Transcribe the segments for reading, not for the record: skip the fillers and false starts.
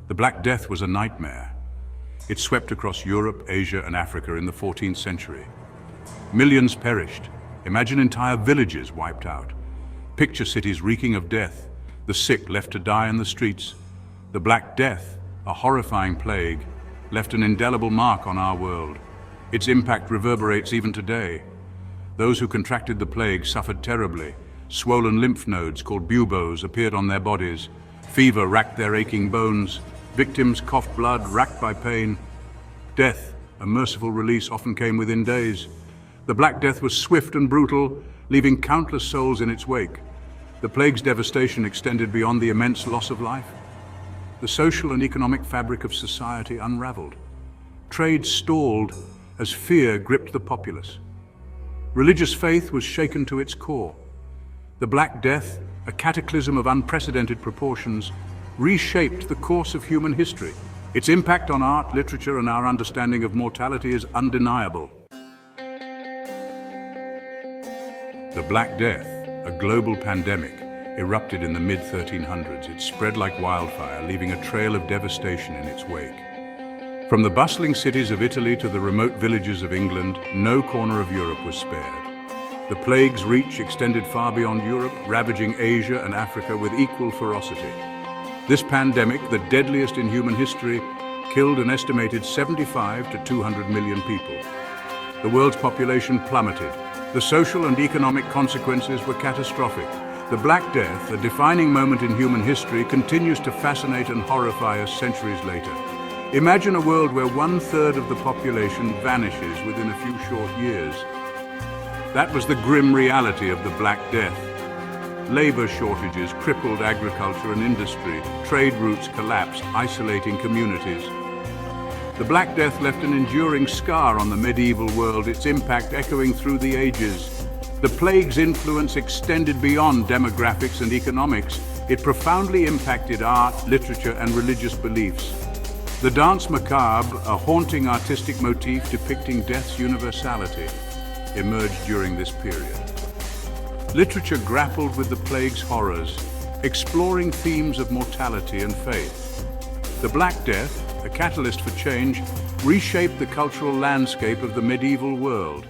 The Black Death was a nightmare. It swept across Europe, Asia, and Africa in the 14th century. Millions perished. Imagine entire villages wiped out. Picture cities reeking of death, the sick left to die in the streets. The Black Death, a horrifying plague, left an indelible mark on our world. Its impact reverberates even today. Those who contracted the plague suffered terribly. Swollen lymph nodes called buboes appeared on their bodies. Fever racked their aching bones. Victims coughed blood, racked by pain. Death, a merciful release, often came within days. The Black Death was swift and brutal, leaving countless souls in its wake. The plague's devastation extended beyond the immense loss of life. The social and economic fabric of society unraveled. Trade stalled as fear gripped the populace. Religious faith was shaken to its core. The Black Death, a cataclysm of unprecedented proportions, reshaped the course of human history. Its impact on art, literature, and our understanding of mortality is undeniable. The Black Death, a global pandemic, erupted in the mid-1300s. It spread like wildfire, leaving a trail of devastation in its wake. From the bustling cities of Italy to the remote villages of England, no corner of Europe was spared. The plague's reach extended far beyond Europe, ravaging Asia and Africa with equal ferocity. This pandemic, the deadliest in human history, killed an estimated 75 to 200 million people. The world's population plummeted. The social and economic consequences were catastrophic. The Black Death, a defining moment in human history, continues to fascinate and horrify us centuries later. Imagine a world where 1/3 of the population vanishes within a few short years. That was the grim reality of the Black Death. Labor shortages crippled agriculture and industry. Trade routes collapsed, isolating communities. The Black Death left an enduring scar on the medieval world, its impact echoing through the ages. The plague's influence extended beyond demographics and economics. It profoundly impacted art, literature, and religious beliefs. The danse macabre, a haunting artistic motif depicting death's universality, emerged during this period. Literature grappled with the plague's horrors, exploring themes of mortality and faith. The Black Death, a catalyst for change, reshaped the cultural landscape of the medieval world.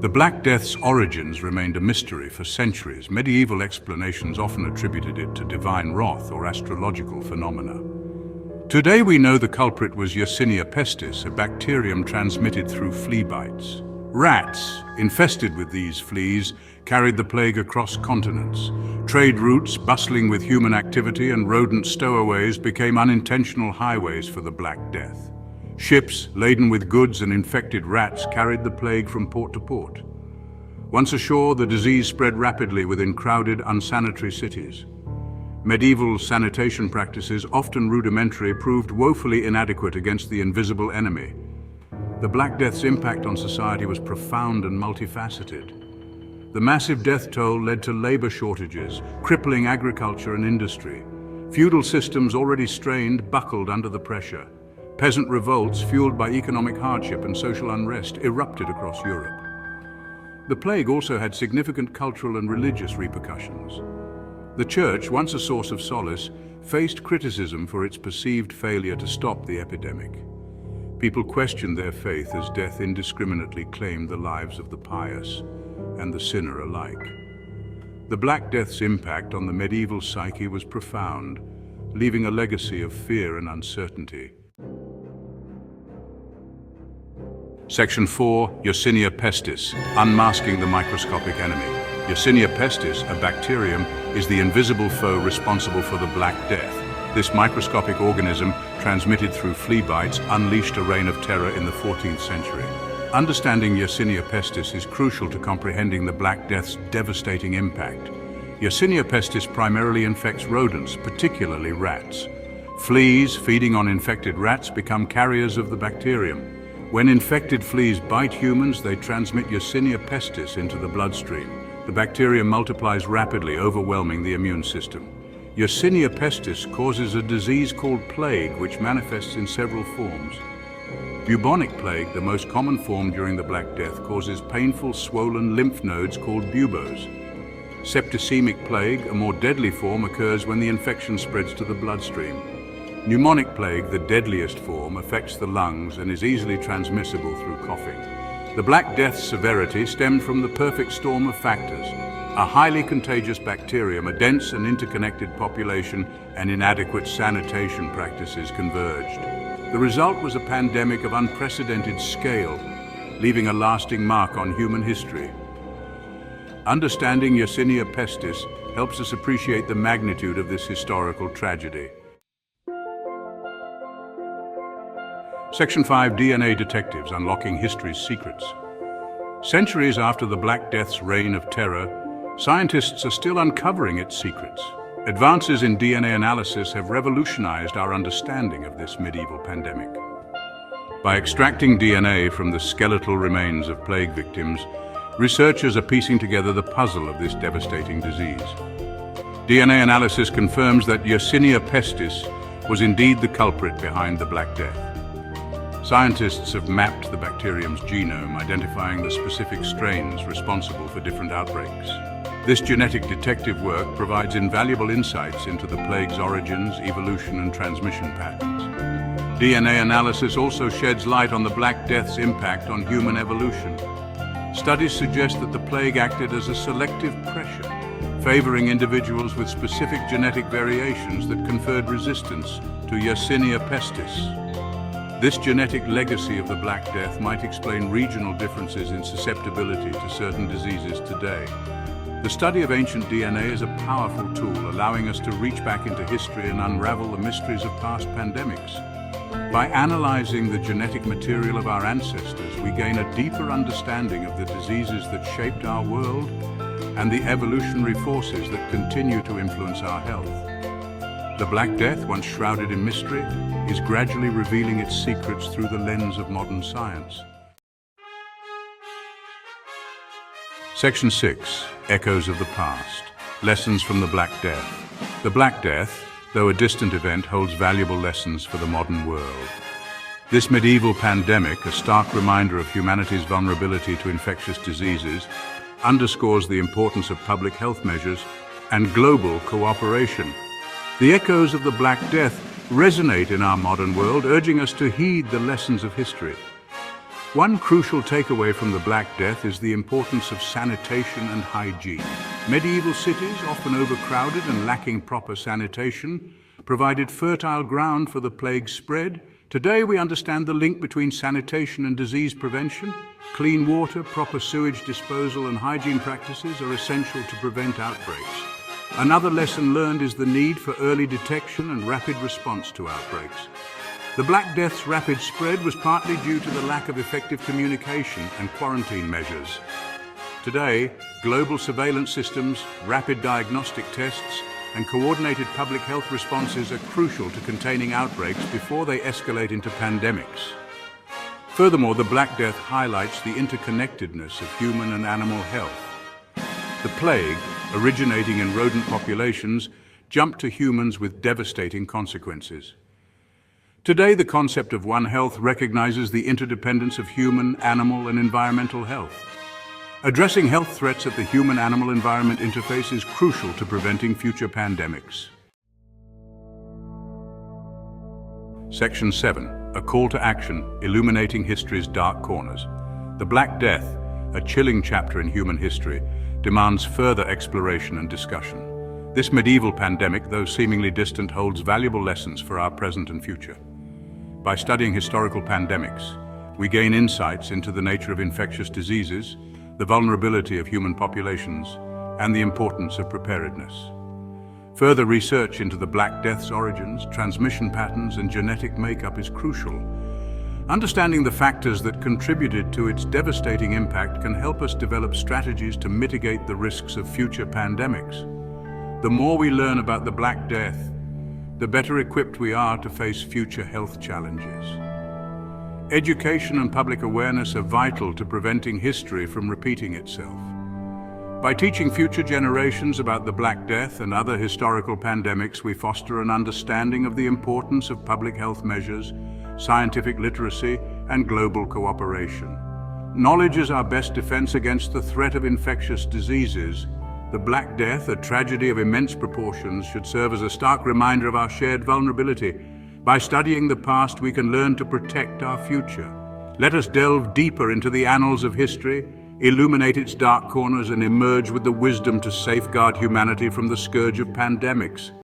The Black Death's origins remained a mystery for centuries. Medieval explanations often attributed it to divine wrath or astrological phenomena. Today we know the culprit was Yersinia pestis, a bacterium transmitted through flea bites. Rats, infested with these fleas, carried the plague across continents. Trade routes, bustling with human activity, and rodent stowaways became unintentional highways for the Black Death. Ships laden with goods and infected rats carried the plague from port to port. Once ashore, the disease spread rapidly within crowded, unsanitary cities. Medieval sanitation practices, often rudimentary, proved woefully inadequate against the invisible enemy. The Black Death's impact on society was profound and multifaceted. The massive death toll led to labor shortages, crippling agriculture and industry. Feudal systems already strained buckled under the pressure. Peasant revolts, fueled by economic hardship and social unrest, erupted across Europe. The plague also had significant cultural and religious repercussions. The Church, once a source of solace, faced criticism for its perceived failure to stop the epidemic. People questioned their faith as death indiscriminately claimed the lives of the pious and the sinner alike. The Black Death's impact on the medieval psyche was profound, leaving a legacy of fear and uncertainty. Section 4, Yersinia pestis, Unmasking the Microscopic Enemy. Yersinia pestis, a bacterium, is the invisible foe responsible for the Black Death. This microscopic organism, transmitted through flea bites, unleashed a reign of terror in the 14th century. Understanding Yersinia pestis is crucial to comprehending the Black Death's devastating impact. Yersinia pestis primarily infects rodents, particularly rats. Fleas feeding on infected rats become carriers of the bacterium. When infected fleas bite humans, they transmit Yersinia pestis into the bloodstream. The bacterium multiplies rapidly, overwhelming the immune system. Yersinia pestis causes a disease called plague, which manifests in several forms. Bubonic plague, the most common form during the Black Death, causes painful swollen lymph nodes called buboes. Septicemic plague, a more deadly form, occurs when the infection spreads to the bloodstream. Pneumonic plague, the deadliest form, affects the lungs and is easily transmissible through coughing. The Black Death's severity stemmed from the perfect storm of factors: a highly contagious bacterium, a dense and interconnected population, and inadequate sanitation practices converged. The result was a pandemic of unprecedented scale, leaving a lasting mark on human history. Understanding Yersinia pestis helps us appreciate the magnitude of this historical tragedy. Section 5, DNA Detectives, Unlocking History's Secrets. Centuries after the Black Death's reign of terror, scientists are still uncovering its secrets. Advances in DNA analysis have revolutionized our understanding of this medieval pandemic. By extracting DNA from the skeletal remains of plague victims, researchers are piecing together the puzzle of this devastating disease. DNA analysis confirms that Yersinia pestis was indeed the culprit behind the Black Death. Scientists have mapped the bacterium's genome, identifying the specific strains responsible for different outbreaks. This genetic detective work provides invaluable insights into the plague's origins, evolution, and transmission patterns. DNA analysis also sheds light on the Black Death's impact on human evolution. Studies suggest that the plague acted as a selective pressure, favoring individuals with specific genetic variations that conferred resistance to Yersinia pestis. This genetic legacy of the Black Death might explain regional differences in susceptibility to certain diseases today. The study of ancient DNA is a powerful tool, allowing us to reach back into history and unravel the mysteries of past pandemics. By analyzing the genetic material of our ancestors, we gain a deeper understanding of the diseases that shaped our world and the evolutionary forces that continue to influence our health. The Black Death, once shrouded in mystery, is gradually revealing its secrets through the lens of modern science. Section 6, Echoes of the Past. Lessons from the Black Death. The Black Death, though a distant event, holds valuable lessons for the modern world. This medieval pandemic, a stark reminder of humanity's vulnerability to infectious diseases, underscores the importance of public health measures and global cooperation. The echoes of the Black Death resonate in our modern world, urging us to heed the lessons of history. One crucial takeaway from the Black Death is the importance of sanitation and hygiene. Medieval cities, often overcrowded and lacking proper sanitation, provided fertile ground for the plague's spread. Today we understand the link between sanitation and disease prevention. Clean water, proper sewage disposal, and hygiene practices are essential to prevent outbreaks. Another lesson learned is the need for early detection and rapid response to outbreaks. The Black Death's rapid spread was partly due to the lack of effective communication and quarantine measures. Today, global surveillance systems, rapid diagnostic tests, and coordinated public health responses are crucial to containing outbreaks before they escalate into pandemics. Furthermore, the Black Death highlights the interconnectedness of human and animal health. The plague, originating in rodent populations, jumped to humans with devastating consequences. Today, the concept of One Health recognizes the interdependence of human, animal, and environmental health. Addressing health threats at the human-animal environment interface is crucial to preventing future pandemics. Section 7, a call to action, illuminating history's dark corners. The Black Death, a chilling chapter in human history, demands further exploration and discussion. This medieval pandemic, though seemingly distant, holds valuable lessons for our present and future. By studying historical pandemics, we gain insights into the nature of infectious diseases, the vulnerability of human populations, and the importance of preparedness. Further research into the Black Death's origins, transmission patterns, and genetic makeup is crucial. Understanding the factors that contributed to its devastating impact can help us develop strategies to mitigate the risks of future pandemics. The more we learn about the Black Death, the better equipped we are to face future health challenges. Education and public awareness are vital to preventing history from repeating itself. By teaching future generations about the Black Death and other historical pandemics, we foster an understanding of the importance of public health measures, scientific literacy, and global cooperation. Knowledge is our best defense against the threat of infectious diseases, The Black Death, a tragedy of immense proportions, should serve as a stark reminder of our shared vulnerability. By studying the past, we can learn to protect our future. Let us delve deeper into the annals of history, illuminate its dark corners, and emerge with the wisdom to safeguard humanity from the scourge of pandemics.